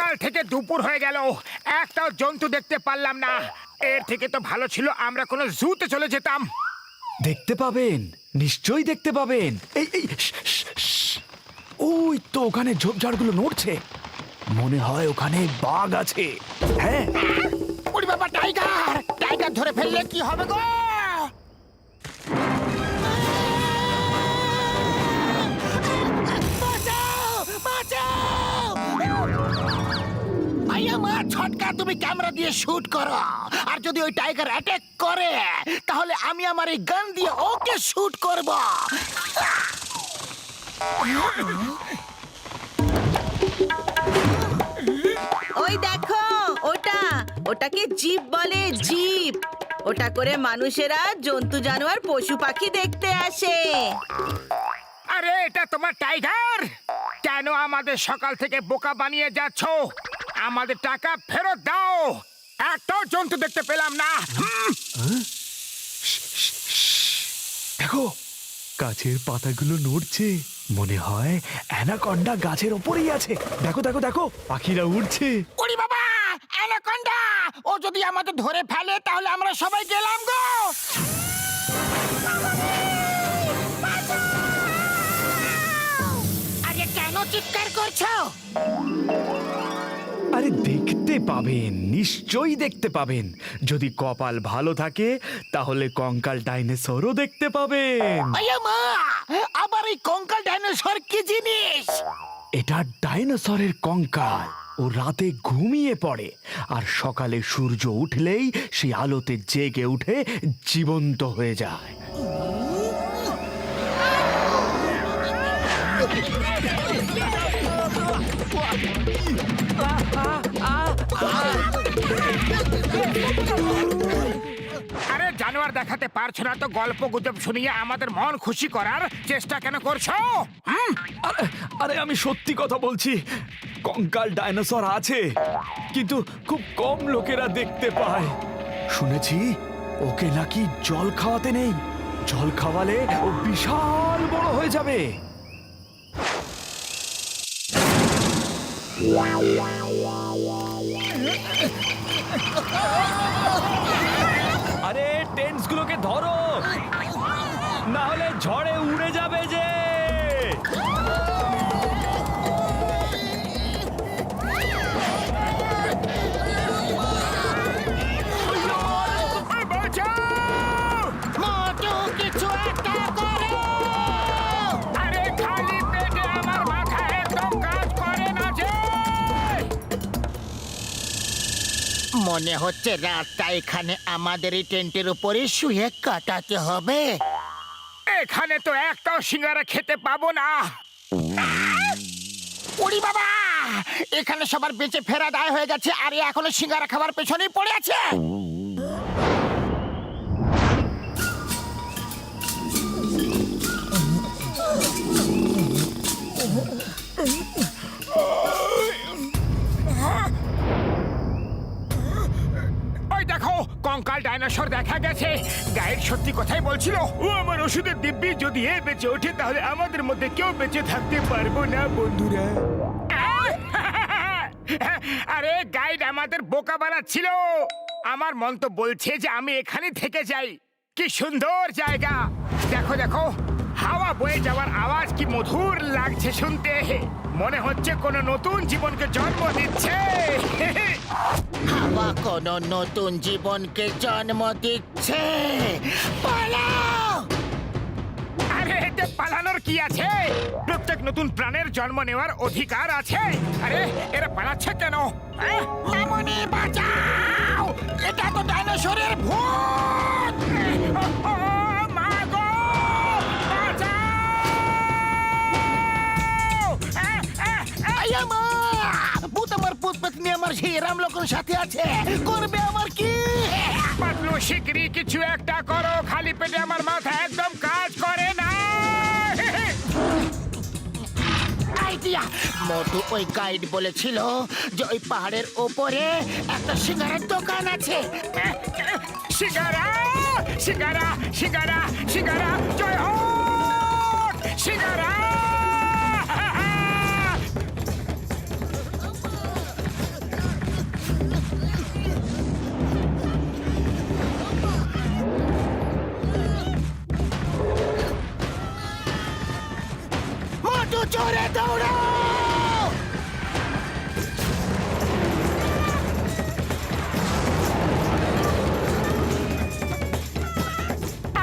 সকাল থেকে দুপুর হয়ে গেল, একটাও জন্তু দেখতে পারলাম না। এর থেকে তো ভালো ছিল আমরা কোনো জুতে চলে যেতাম। দেখতে পাবেন, নিশ্চয়ই দেখতে পাবেন। এই এই ওই তো ওখানে ঝোপঝাড়গুলো নড়ছে, মনে হয় ওখানে বাঘ আছে। হ্যাঁ, ওরে বাবা, টাইগার! টাইগার ধরে ফেললে কি হবে গো? ছটকা, তুমি ক্যামেরা দিয়ে শুট করো, আর যদি ওই টাইগার অ্যাটাক করে তাহলে আমি আমার এই গান দিয়ে ওকে শুট করব। ওই দেখো, ওটাকে জিপ বলে, জিপ। ওটা করে মানুষেরা জন্তু জানোয়ার পশু পাখি দেখতে আসে। আরে এটা তোমার টাইগার? কেন আমাদের সকাল থেকে বোকা বানিয়ে যাচ্ছ? আমাদের টাকা ফেরত দাও, একটাও জন্তু দেখতে পেলাম না। দেখো গাছের পাতাগুলো নড়ছে, মনে হয় অ্যানাকন্ডা গাছের ওপরেই আছে। দেখো দেখো দেখো, পাখিরা উড়ছে। ওরে বাবা, অ্যানাকন্ডা! ও যদি আমাদের ধরে ফেলে তাহলে আমরা সবাই গেলাম গো। আরে কেন চিৎকার করছো? আরে দেখতে পাবেন, নিশ্চয়ই দেখতে পাবেন। যদি কপাল ভালো থাকে তাহলে কঙ্কাল ডাইনোসরও দেখতে পাবেন। মা, আবার এই কঙ্কাল ডাইনোসর কি জিনিস? এটা ডাইনোসরের কঙ্কাল। ও রাতে ঘুমিয়ে পড়ে, আর সকালে সূর্য উঠলেই সেই আলোতে জেগে উঠে জীবন্ত হয়ে যায়। আরে জানোয়ার দেখাতে পারছো না তো গল্প গুজব শুনিয়ে আমাদের মন খুশি করার চেষ্টা কেন করছো? আরে আমি সত্যি কথা বলছি, কঙ্কাল ডাইনোসর আছে, কিন্তু খুব কম লোকেরা দেখতে পায়। শুনেছি ওকে নাকি জল খাওয়াতে নেই, জল খাওয়ালে ও বিশাল বড় হয়ে যাবে। আরে টেন্টসগুলোকে ধরো, না হলে ঝড়ে উড়ে যাবে যে। মনে হচ্ছে রাতটা এখানে আমাদের এই টেন্টের উপরে শুয়ে কাটাতে হবে। এখানে তো একটাও সিঙ্গারা খেতে পাবো না। ওরে বাবা, এখানে সবার বেঁচে ফেরা দায় হয়ে গেছে, আর এখনো সিঙ্গারা খাবার পেছনেই পড়ে আছে। ওই দেখো, কঙ্কাল ডাইনোসর দেখা গেছে। গাইড সত্যি কথাই বলছিল। ও আমার ওষুধের দিব্যি, যদি এ বেঁচে ওঠে তাহলে আমাদের মধ্যে কেউ বেঁচে থাকতে পারবো না বন্ধুরা। আরে গাইড আমাদের বোকা বানাচ্ছিল। আমার মন তো বলছে যে আমি এখানে থেকে যাই। কি সুন্দর জায়গা, দেখো দেখো, হাওয়া বয়ে যাওয়ার আওয়াজ কি মধুর লাগছে শুনতে। মনে হচ্ছে কোনো নতুন জীবনকে জন্ম দিচ্ছে। হাওয়া কোনো নতুন জীবনকে জন্ম দিচ্ছে। পালাও! আরে এতে পালানোর কি আছে? প্রত্যেক নতুন প্রাণের জন্ম নেওয়ার অধিকার আছে। আরে এরা পালাচ্ছে কেন? মামুনি বাঁচাও! এটা তো ডাইনোসরের ভূত! মা গো! ভূত আমার ভূত পেতনি আমার সেই রামলকন সাথে আছে, করবে আমার কি? পাতলু শিগগিরই কিছু একটা করো, খালি পেটে আমার মাথা একদম কাজ করে না। আইডিয়া! মোটু ওই গাইড বলেছিল যে ওই পাহাড়ের ওপরে একটা সিঙ্গারার দোকান আছে। সিঙ্গারা, সিঙ্গারা, সিঙ্গারা, সিঙ্গারা, জয় হোক সিঙ্গারা! মোটু জোরে দৌড়াও!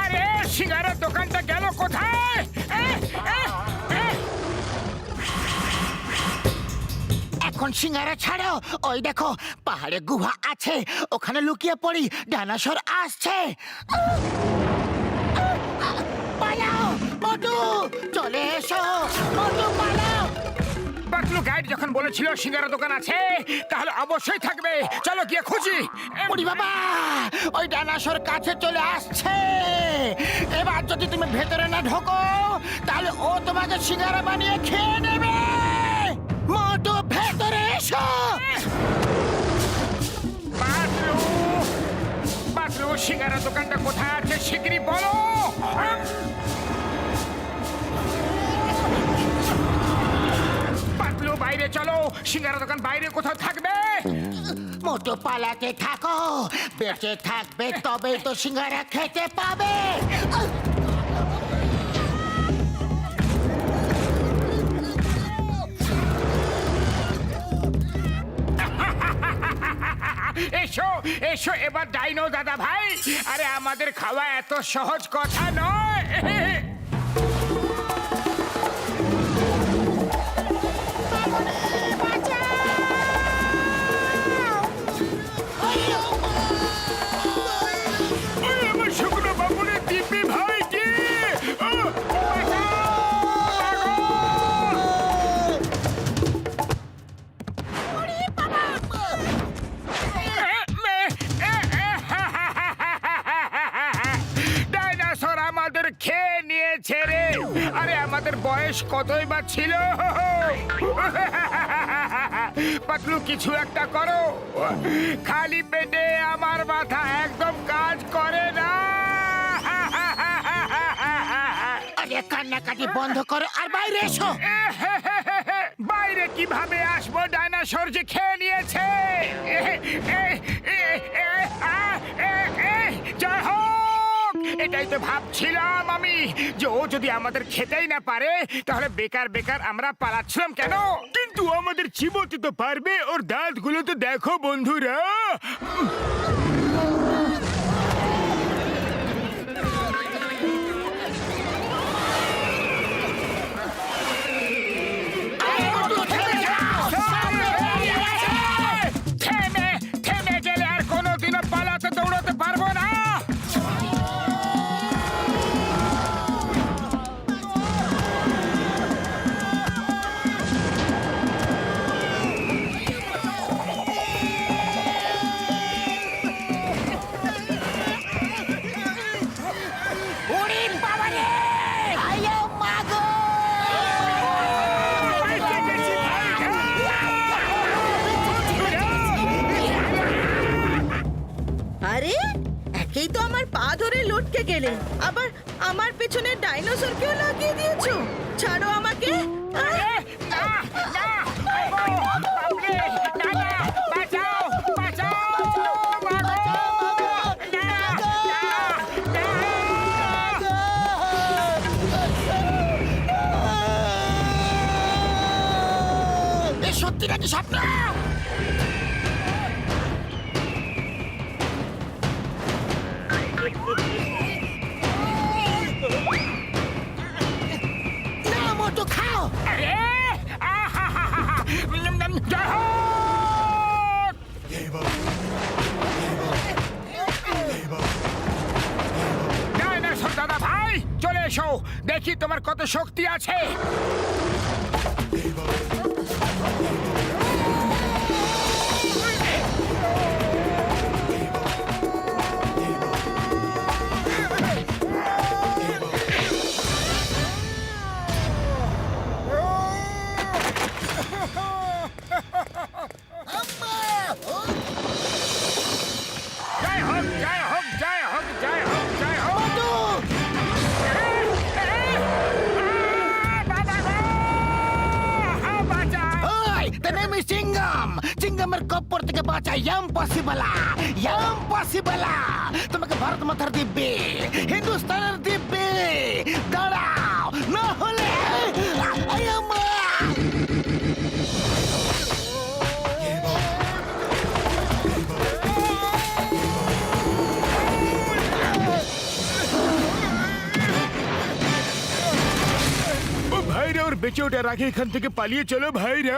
আরে সিঙ্গারার দোকানটা গেল কোথায়? এখন সিঙ্গারা ছাড়ো, ওই দেখো পাহাড়ে গুহা আছে, ওখানে লুকিয়ে পড়ি, ডাইনোসর আসছে। পালাও মোটু, চলে এসো মোটু, পালাও! পাতলু গাইড যখন বলেছিল সিঙ্গারা দোকান আছে, তাহলে অবশ্যই থাকবে। চলো গিয়ে খুঁজি। ওরে বাবা, ওই ডাইনোসর কাছে চলে আসছে। এবার যদি তুমি ভেতরে না ঢোকো, তাহলে ও তোমাকে সিঙ্গারা বানিয়ে খেয়ে নেবে। মোটু ভেতরে এসো। পাতলু, পাতলু সিঙ্গারা দোকানটা কোথায় আছে শিগগিরই বলো। পাতলু বাইরে চলো, সিঙ্গারা দোকান বাইরে কোথাও থাকবে। মোটু পালাতে থাকো, বেঁচে থাকবে তবেই তো সিঙ্গারা খেতে পাবে। এসো এসো এবার ডাইনো দাদা ভাই, আরে আমাদের খাওয়া এত সহজ কথা নয়। আরে আমার শুকনো বাবুরে দিব্যি ভাই কি? ডাইনোসর আমাদের খেয়ে নিয়েছে রে। আরে আমাদের বয়স কতই বা ছিল। পাতলু কিছু একটা করো, খালি পেটে আমার মাথা একদম কাজ করে না। আরে কান্নাকাটি বন্ধ করো আর বাইরে এসো। বাইরে কিভাবে আসবো? ডাইনোসর যে খেয়ে নিয়েছে। জয় হোক! এটাই তো ভাবছিলাম আমি, যে ও যদি আমাদের খেতেই না পারে, তাহলে বেকার বেকার আমরা পালাচ্ছিলাম কেন। কিন্তু আমাদের চিবোতে তো পারবে, ওর দাঁতগুলো তো দেখো বন্ধুরা। থেমে থেমে গেলে আর কোনোদিনও পালাতে দৌড়াতে পারবো না। ওরে বাবা রে! আয়ো মাগো! বেঁচে গেছি ভাই। আরে একেই তো আমার পা ধরে লটকে গেলে, আবার আমার পেছনে ডাইনোসরকেও লাগিয়ে দিয়েছো। ছাড়ো আমাকে। এ সত্যি নাকি স্বপ্ন? না মোটু খাও। ডাইনোসর দাদা ভাই চলে এসো, দেখি তোমার কত শক্তি আছে। জয় হোক জয় হোক জয় হোক জয় হোক জয় হোক। মোটু! ওই, the name is চিঙ্গাম। চিঙ্গামের কপ্পর থেকে বাঁচা ইম্পসিবল। তোমাকে ভারত মাতার দিব্যে, হিন্দুস্তানের দিব্যে দাঁড়াও, না হলে ওর বেঁচে ওঠার আগে এখান থেকে পালিয়ে চলো ভাইরা।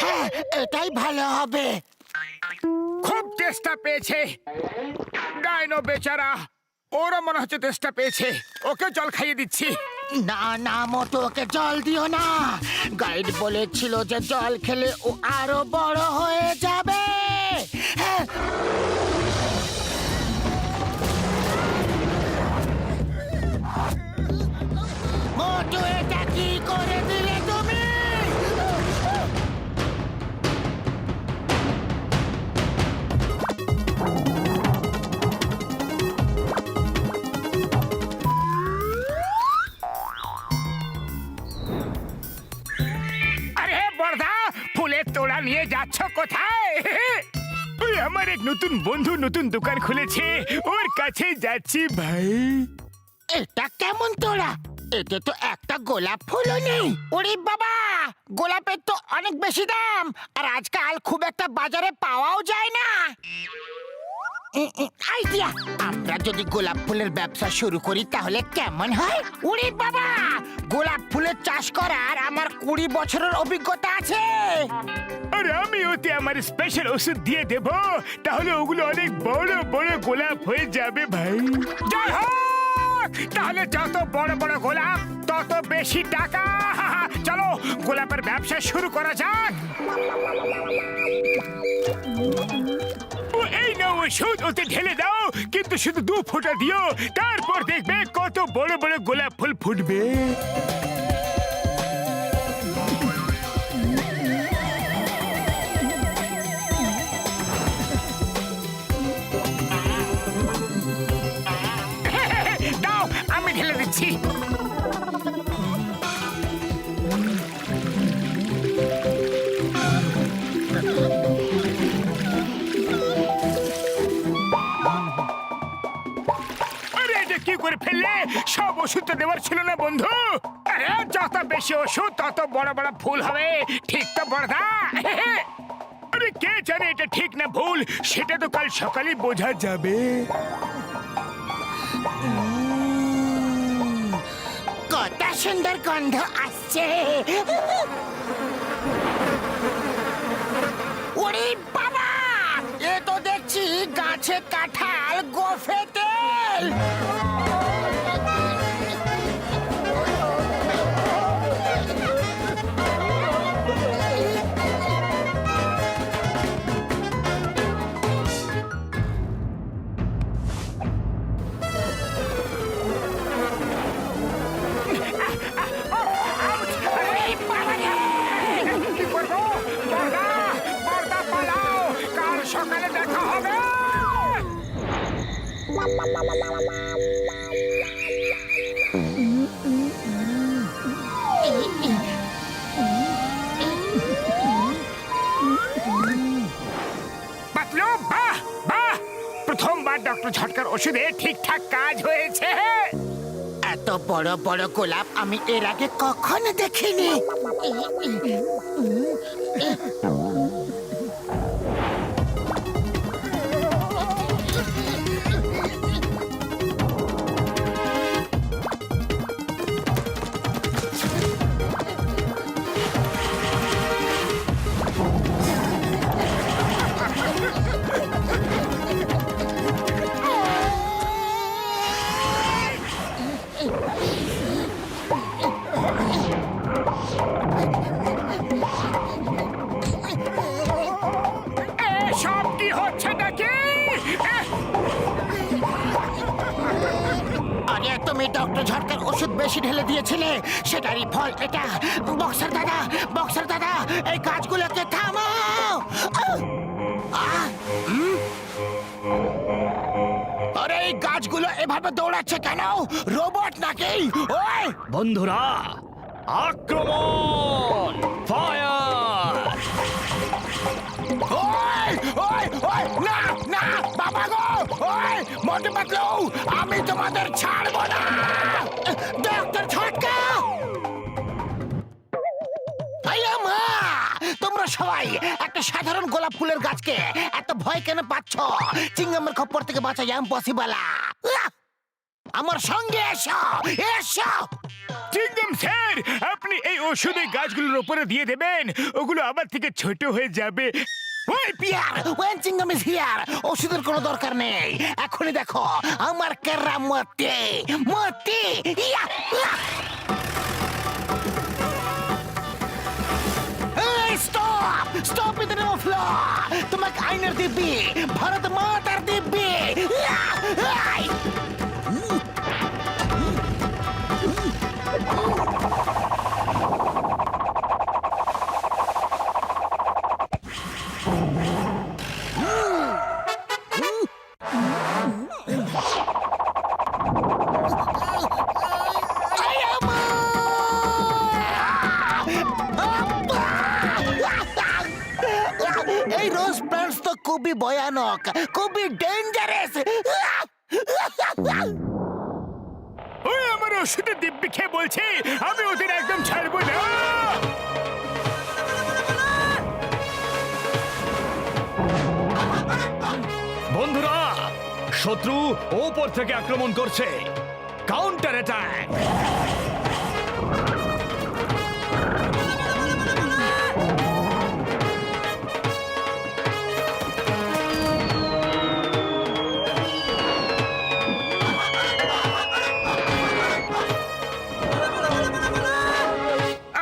হ্যাঁ, এটাই ভালো হবে। খুব চেষ্টা পেয়েছে ডাইনো বেচারা, ওরা মনে হচ্ছে চেষ্টা পেয়েছে। ওকে জল খাইয়ে দিচ্ছি। না না মোটো, ওকে জল দিও না। গাইড বলেছিল যে জল খেলে ও আরো বড় হয়ে যাবে। হ্যাঁ। মোটো, এটা কি করে দিলে তুমি? আরে বড়দা, ফুলের তোড়া নিয়ে যাচ্ছ কোথায়? ওই আমার এক নতুন বন্ধু নতুন দোকান খুলেছে, ওর কাছে যাচ্ছি ভাই। এটা কেমন তোরা? এতে তো একটা গোলাপ ফুলও নেই। ওরে বাবা, গোলাপের তো অনেক বেশি দাম, আর আজকাল খুব একটা বাজারে পাওয়াও যায় না। আইডিয়া, আমরা যদি গোলাপ ফুলের ব্যবসা শুরু করি তাহলে কেমন হয়? ওরে বাবা, গোলাপ ফুলের চাষ করার আমার 20 বছরের অভিজ্ঞতা আছে। আর আমি ওতে আমার স্পেশাল ওষুধ দিয়ে দেব, তাহলে ওগুলো অনেক বড় বড় গোলাপ হয়ে যাবে ভাই। জয় হোক! তাহলে যত বড় বড় গোলাপ তত বেশি টাকা। চলো গোলাপের ব্যবসা শুরু করা যাক। ও এই নাও ওষুধ, ওতে ঢেলে দাও, কিন্তু শুধু 2 ফোঁটা দিও, তারপর দেখবে কত বড় বড় গোলাপ ফুল ফুটবে। দাও, আমি ঢেলে দিচ্ছি। আরে এটা কি করে ফেললে? সব ওষুধটা দেওয়ার ছিল না বন্ধু। আরে যত বেশি ওষুধ তত বড় বড় ফুল হবে, ঠিক তো বড়দা? আরে কে জানে এটা ঠিক না ভুল, সেটা তো কাল সকালে বোঝা যাবে। কত সুন্দর গন্ধ আসছে। ওরে বাবা, এ তো দেখছি গাছে কাঁঠাল গোফে তেল। কি করবো? বড়দা, বড়দা পালাও, কাল সকালে দেখা হবে। পাতলু, বাহ বাহ, প্রথমবার ডক্টর ঝটকার ওষুধে ঠিকঠাক কাজ হয়েছে। এত বড় বড় গোলাপ আমি এর আগে কখনো দেখিনি। এসব কি হচ্ছে নাকি? আরে তুমি ডক্টর ঝটকার ওষুধ বেশি ঢেলে দিয়েছিলে, সেটারই ফল এটা। বক্সার দাদা, বক্সার দাদা, এই গাছগুলোকে থামাও। আরে এই গাছগুলো এভাবে দৌড়াচ্ছে কেন? রোবট নাকি? ওই বন্ধুরা, আক্রমণ! ফায়ার! ওই ওই ওই, না না বাবা গো, ওই মোটু পাতলু, আমি তোমাদের ছাড়বো না। ডক্টর ঝটকা! আইয়া মা, তোমরা সবাই একটা সাধারণ গোলাপ ফুলের গাছকে এত ভয় কেন পাচ্ছ? চিংগামের খপ্পর থেকে বাঁচা ইম্পসিবল। আমার সঙ্গে এসো, এসো। চিংগাম স্যার, আপনি এই ওষুধ এই গাছগুলোর উপরে দিয়ে দেবেন, ওগুলো আবার থেকে ছোট হয়ে যাবে। ওই পিয়ার, ওয়েন চিংগাম ইজ হিয়ার, ওষুধের কোনো দরকার নেই। এখনই দেখো আমার কেরামতি মতি। ইয়া! এই stop stop in the name of law. তোমাকে আইনের দিব্যি, ভারত মাতার দিব্যি। ইয়া! আই! এই রোজ প্ল্যান্টস তো খুবই ভয়ানক, খুবই ডেঞ্জারাস। ওই আমার ওষুধের দিব্যি খেয়ে বলছে আমি ওদের একদম ছাড়বো না। বন্ধুরা, শত্রু ওপর থেকে আক্রমণ করছে। Counter attack.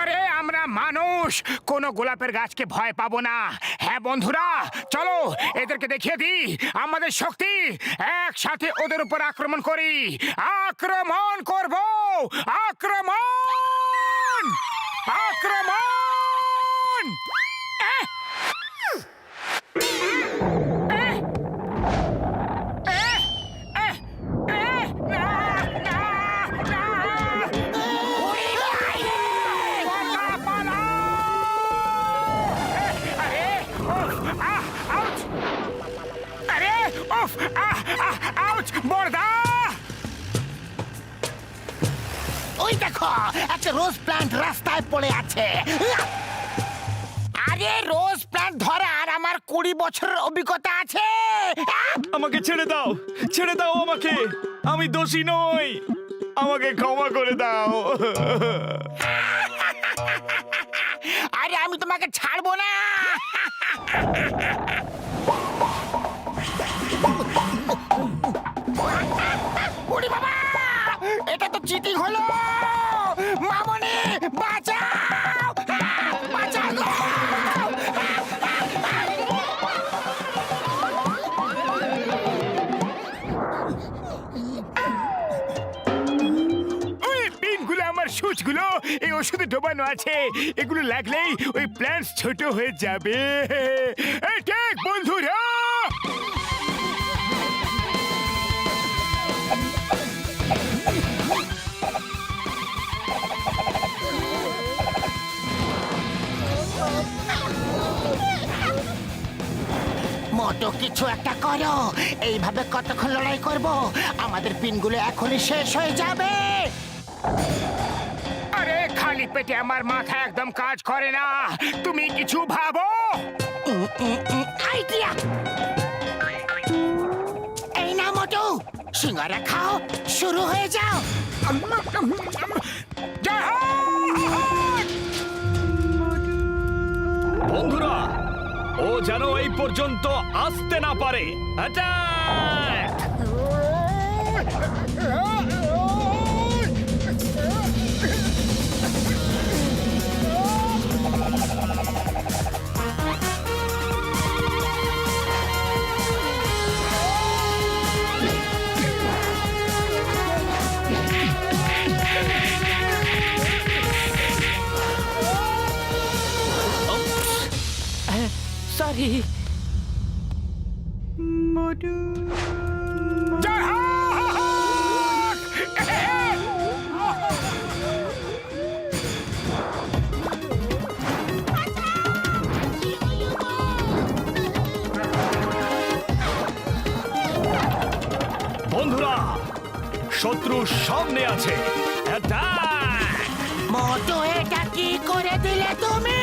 আরে আমরা মানুষ, কোনো গোলাপের গাছকে ভয় পাবো না। হ্যাঁ বন্ধুরা, চলো এদেরকে দেখিয়ে দিই আমাদের শক্তি। একসাথে ওদের উপর আক্রমণ করি। আক্রমণ করব, আক্রমণ, আক্রমণ। এহ! এহ! এহ! এহ! এহ! না, না, না! পালা, পালা! আরে, উফ, আউচ! আরে, উফ, আউচ! বড়দা! ওই দেখো একটা রোজ প্ল্যান্ট রাস্তায় পড়ে আছে। আরে রোজ প্ল্যান্ট ধরার আমার 20 বছরের অভিজ্ঞতা আছে। আমাকে ছেড়ে দাও, ছেড়ে দাও আমাকে। আমি দোষী নই, আমাকে ক্ষমা করে দাও। আরে আমি তোমাকে ছাড়বো না। ওরে বাবা, এটা তো চিটিং হলো। মামনি বাঁচাও, বাঁচাও গো! ওই পিনগুলো, আমার সুচগুলো এই ওষুধে ডোবানো আছে। এগুলো লাগলেই ওই প্ল্যান্টস ছোট হয়ে যাবে। এই ঠিক বন্ধুরা, মোটো কিছু একটা করো। এইভাবে কতক্ষণ লড়াই করব? আমাদের পিনগুলো এখনই শেষ হয়ে যাবে। আরে খালি পেটে আমার মাথা একদম কাজ করে না। তুমি কিছু ভাবো। আইডিয়া! এই না মোটু, সিঙ্গারা খাও, শুরু হয়ে যাও। জয় হো! বন্ধুরা, ও যেন এই পর্যন্ত আসতে না পারে। অ্যাটাক! সরি। জয় হো! বন্ধুরা, শত্রু সামনে আছে। অ্যাটাক! মোটু, এটা কি করে দিলে তুমি?